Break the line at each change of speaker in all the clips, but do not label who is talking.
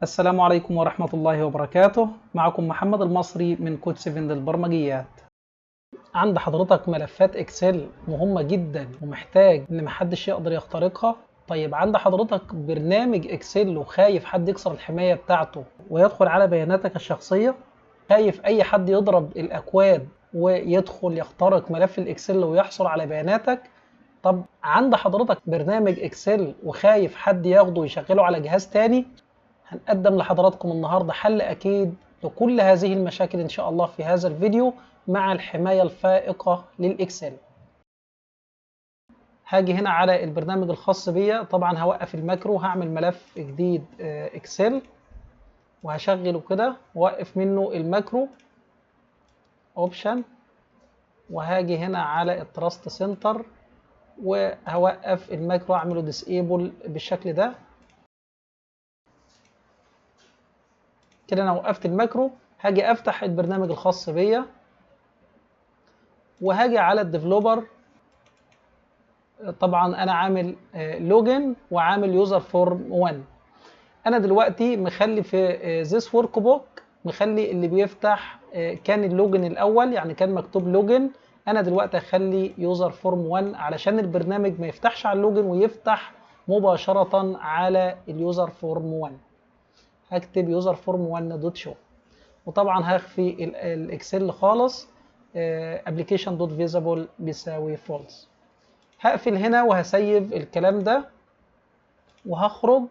السلام عليكم ورحمة الله وبركاته. معكم محمد المصري من كود 7 للبرمجيات. عند حضرتك ملفات اكسل مهمة جدا ومحتاج ان محدش يقدر يخترقها. طيب عند حضرتك برنامج اكسل وخايف حد يكسر الحماية بتاعته ويدخل على بياناتك الشخصية، خايف اي حد يضرب الاكواد ويدخل يخترق ملف الاكسل ويحصل على بياناتك. طب عند حضرتك برنامج اكسل وخايف حد ياخده ويشغله على جهاز تاني، هنقدم لحضراتكم النهاردة حل أكيد لكل هذه المشاكل إن شاء الله في هذا الفيديو مع الحماية الفائقة للإكسل. هاجي هنا على البرنامج الخاص بيا، طبعا هوقف الماكرو، هعمل ملف جديد إكسل وهشغله كده ووقف منه الماكرو أوبشن، وهاجي هنا على التراست سنتر وهوقف الماكرو أعمله ديسيبل بالشكل ده. كده انا وقفت الماكرو. هاجي افتح البرنامج الخاص بيا وهاجي على الديفلوبر. طبعا انا عامل لوجن وعامل يوزر فورم 1. انا دلوقتي مخلي في ذيس ورك بوك، مخلي اللي بيفتح كان اللوجن الاول، يعني كان مكتوب لوجن. انا دلوقتي هخلي يوزر فورم 1 علشان البرنامج ما يفتحش على اللوجن ويفتح مباشرة على اليوزر فورم 1. هكتب يوزر فورم 1 دوت شو، وطبعا هخفي الاكسل خالص. ابلكيشن دوت فيزابل بيساوي فولس. هقفل هنا وهسيب الكلام ده وهخرج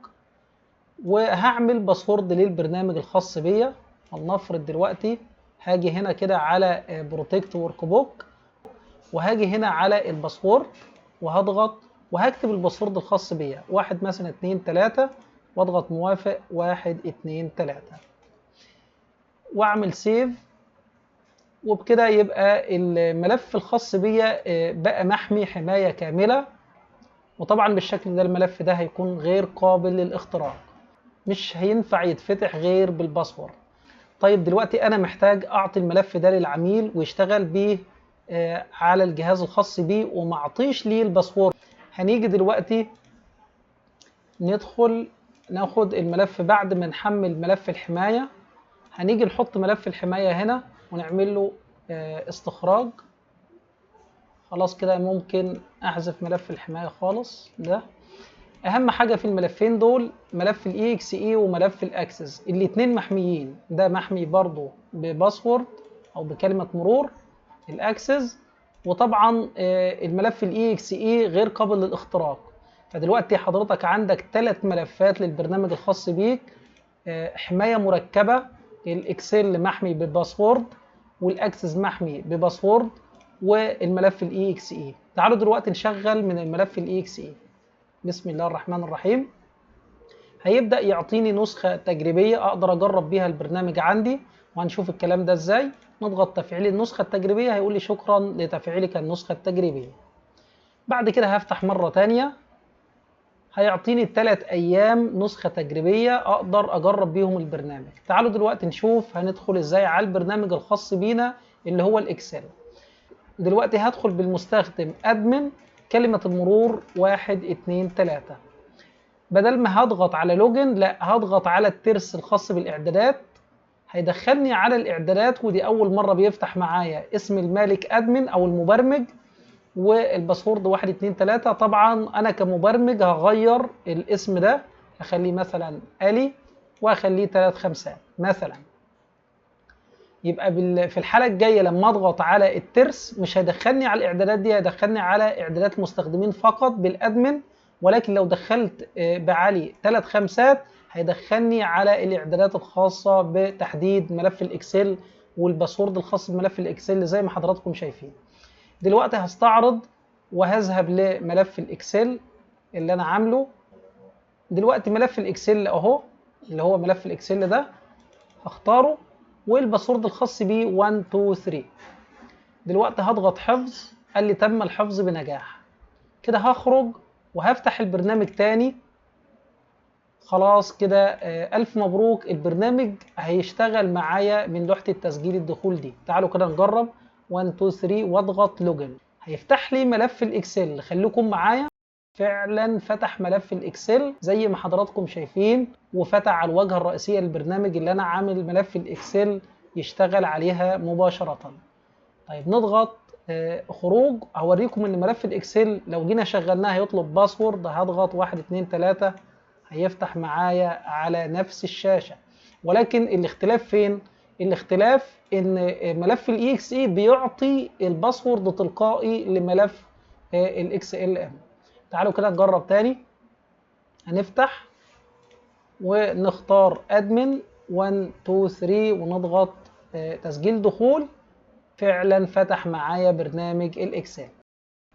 وهعمل باسورد للبرنامج الخاص بيا. ولنفرض دلوقتي هاجي هنا كده على بروتكت ورك بوك وهاجي هنا على الباسورد وهضغط وهكتب الباسورد الخاص بيا، 1 مثلا 2 3، واضغط موافق 1 2 3 واعمل سيف. وبكده يبقى الملف الخاص بيا بقى محمي حماية كاملة. وطبعا بالشكل ده الملف ده هيكون غير قابل للاختراق، مش هينفع يتفتح غير بالباسورد. طيب دلوقتي انا محتاج اعطي الملف ده للعميل ويشتغل بيه على الجهاز الخاص بيه وما اعطيش ليه الباسورد. هنيجي دلوقتي ندخل ناخد الملف بعد ما نحمل ملف الحماية. هنيجي نحط ملف الحماية هنا ونعمل له استخراج. خلاص كده ممكن احذف ملف الحماية خالص. ده اهم حاجة في الملفين دول، ملف الاي اكس اي وملف الاكسس، الاتنين محميين. ده محمي برضو بباسورد او بكلمة مرور الاكسس، وطبعا الملف الاي اكس اي غير قابل للاختراق. فدلوقتي حضرتك عندك 3 ملفات للبرنامج الخاص بيك، حماية مركبة. الاكسل محمي بباسورد والاكسس محمي بباسورد والملف الاي اكس اي. تعالوا دلوقتي نشغل من الملف الاي اكس اي. بسم الله الرحمن الرحيم. هيبدأ يعطيني نسخة تجريبية اقدر اجرب بيها البرنامج عندي، وهنشوف الكلام ده ازاي. نضغط تفعيل النسخة التجريبية، هيقول لي شكرا لتفعيلك النسخة التجريبية. بعد كده هفتح مرة تانية، هيعطيني 3 أيام نسخة تجريبية أقدر أجرب بيهم البرنامج. تعالوا دلوقتي نشوف هندخل إزاي على البرنامج الخاص بينا اللي هو الإكسل. دلوقتي هدخل بالمستخدم أدمن، كلمة المرور 1 2 3. بدل ما هضغط على لوجن، لا هضغط على الترس الخاص بالإعدادات. هيدخلني على الإعدادات، ودي أول مرة بيفتح معايا اسم المالك أدمن أو المبرمج، والباسورد 1 2 3. طبعا انا كمبرمج هغير الاسم ده، هخليه مثلا الي واخليه 3 5 مثلا. يبقى في الحاله الجايه لما اضغط على الترس مش هيدخلني على الاعدادات دي، هيدخلني على اعدادات المستخدمين فقط بالادمن. ولكن لو دخلت بعلي 3 5 هيدخلني على الاعدادات الخاصه بتحديد ملف الاكسل والباسورد الخاص بملف الاكسل زي ما حضراتكم شايفين. دلوقتي هستعرض وهذهب لملف الاكسل اللي انا عامله. دلوقتي ملف الاكسل اهو، اللي هو ملف الاكسل ده هختاره والباسورد الخاص بيه 1 2 3. دلوقتي هضغط حفظ، قال لي تم الحفظ بنجاح. كده هخرج وهفتح البرنامج تاني. خلاص كده الف مبروك، البرنامج هيشتغل معايا من لوحة التسجيل الدخول دي. تعالوا كده نجرب 1 2 3 واضغط لوجن، هيفتح لي ملف الاكسل. خليكم معايا. فعلا فتح ملف الاكسل زي ما حضراتكم شايفين، وفتح على الواجهه الرئيسيه للبرنامج اللي انا عامل ملف الاكسل يشتغل عليها مباشره. طيب نضغط خروج. هوريكم ان ملف الاكسل لو جينا شغلناه هيطلب باسورد. هضغط 1 2 3 هيفتح معايا على نفس الشاشه، ولكن الاختلاف فين؟ الاختلاف ان ملف الاي اكس اي بيعطي الباسورد تلقائي لملف الاكس ال ام. تعالوا كده نجرب تاني. هنفتح ونختار ادمن 1 2 3 ونضغط تسجيل دخول. فعلا فتح معايا برنامج الاكسل.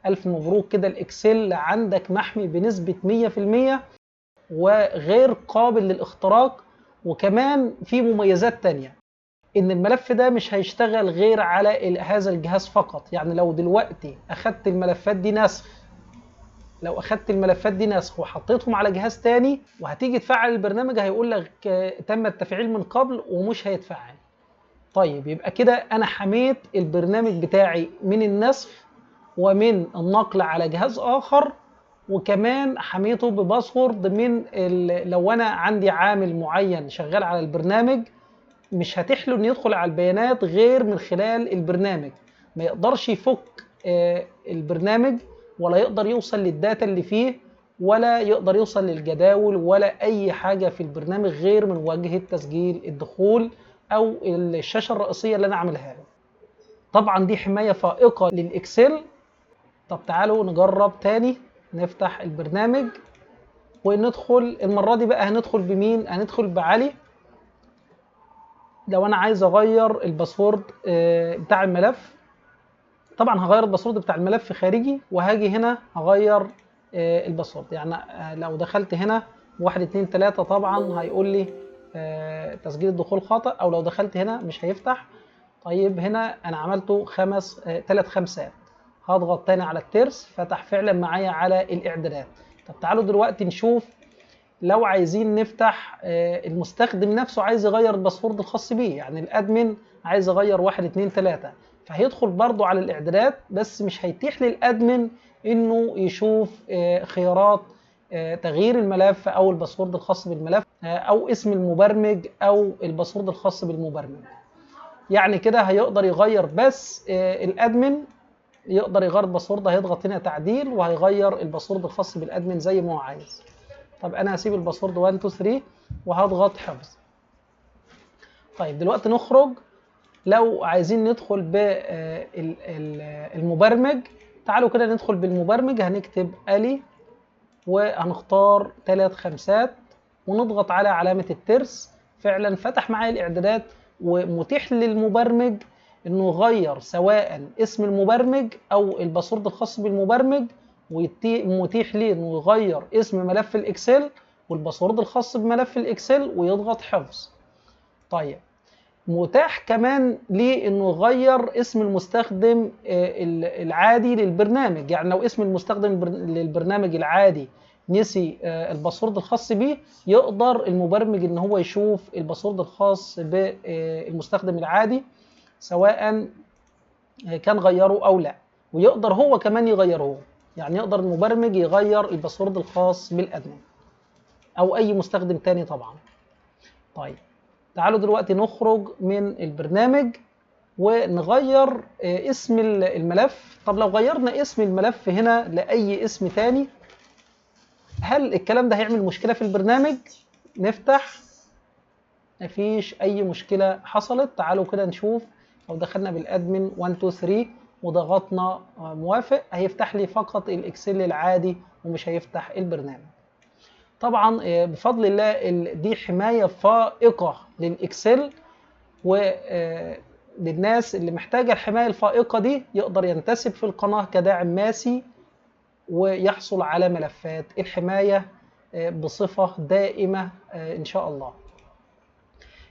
الف مبروك، كده الاكسل عندك محمي بنسبة 100% وغير قابل للاختراق. وكمان في مميزات تانية، ان الملف ده مش هيشتغل غير على هذا الجهاز فقط. يعني لو دلوقتي اخدت الملفات دي نسخ وحطيتهم على جهاز تاني وهتيجي تفعل البرنامج هيقول لك تم التفعيل من قبل ومش هيتفعل. طيب يبقى كده انا حميت البرنامج بتاعي من النسخ ومن النقل على جهاز اخر، وكمان حميته بباسورد من لو انا عندي عامل معين شغال على البرنامج مش هتح له انه يدخل على البيانات غير من خلال البرنامج. ما يقدرش يفك البرنامج ولا يقدر يوصل للداتا اللي فيه ولا يقدر يوصل للجداول ولا اي حاجة في البرنامج غير من واجهة تسجيل الدخول او الشاشة الرئيسية اللي انا عاملها له. طبعا دي حماية فائقة للاكسل. طب تعالوا نجرب تاني. نفتح البرنامج وندخل. المرة دي بقى هندخل بمين؟ هندخل بعلي. لو انا عايز اغير الباسورد بتاع الملف، طبعا هغير الباسورد بتاع الملف خارجي وهاجي هنا هغير الباسورد. يعني لو دخلت هنا 1 2 3 طبعا هيقول لي تسجيل الدخول خطأ، او لو دخلت هنا مش هيفتح. طيب هنا انا عملته 3 خمسات. هضغط تاني على الترس، فتح فعلا معايا على الاعدادات. طب تعالوا دلوقتي نشوف لو عايزين نفتح المستخدم نفسه عايز يغير الباسورد الخاص بيه. يعني الادمن عايز يغير 1 2 3 فهيدخل برضو على الاعدادات، بس مش هيتيح للادمن انه يشوف خيارات تغيير الملف او الباسورد الخاص بالملف او اسم المبرمج او الباسورد الخاص بالمبرمج. يعني كده هيقدر يغير بس الادمن يقدر يغير الباسورد. هيضغط هنا تعديل وهيغير الباسورد الخاص بالادمن زي ما هو عايز. طب انا هسيب الباسورد 1 2 3 وهضغط حفظ. طيب دلوقتي نخرج. لو عايزين ندخل بالمبرمج، تعالوا كده ندخل بالمبرمج. هنكتب الي وهنختار 3 خمسات ونضغط على علامة الترس. فعلا فتح معايا الاعدادات ومتيح للمبرمج انه يغير سواء اسم المبرمج او الباسورد الخاص بالمبرمج، ومتيح ليه انه يغير اسم ملف الاكسل والباسورد الخاص بملف الاكسل ويضغط حفظ. طيب متاح كمان ليه انه يغير اسم المستخدم العادي للبرنامج. يعني لو اسم المستخدم للبرنامج العادي نسي الباسورد الخاص بيه، يقدر المبرمج ان هو يشوف الباسورد الخاص بالمستخدم العادي سواء كان غيره او لا، ويقدر هو كمان يغيره. يعني يقدر المبرمج يغير الباسورد الخاص بالادمن او اي مستخدم تاني طبعا. طيب تعالوا دلوقتي نخرج من البرنامج ونغير اسم الملف. طب لو غيرنا اسم الملف هنا لأي اسم تاني، هل الكلام ده هيعمل مشكلة في البرنامج؟ نفتح، مفيش أي مشكلة حصلت. تعالوا كده نشوف. لو دخلنا بالأدمن 1 2 3 وضغطنا موافق هيفتح لي فقط الإكسل العادي ومش هيفتح البرنامج. طبعا بفضل الله دي حماية فائقة للإكسل، وللناس اللي محتاجة الحماية الفائقة دي يقدر ينتسب في القناة كداعم ماسي ويحصل على ملفات الحماية بصفة دائمة إن شاء الله.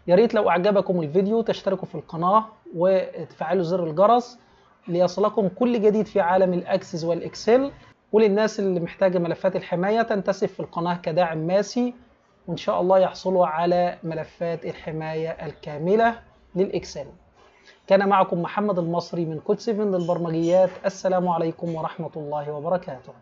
يا ريت لو أعجبكم الفيديو تشتركوا في القناة وتفعلوا زر الجرس ليصلكم كل جديد في عالم الأكسس والإكسل. وللناس اللي محتاجة ملفات الحماية تنتسب في القناة كداعم ماسي، وإن شاء الله يحصلوا على ملفات الحماية الكاملة للإكسل. كان معكم محمد المصري من كود 7 للبرمجيات. السلام عليكم ورحمة الله وبركاته.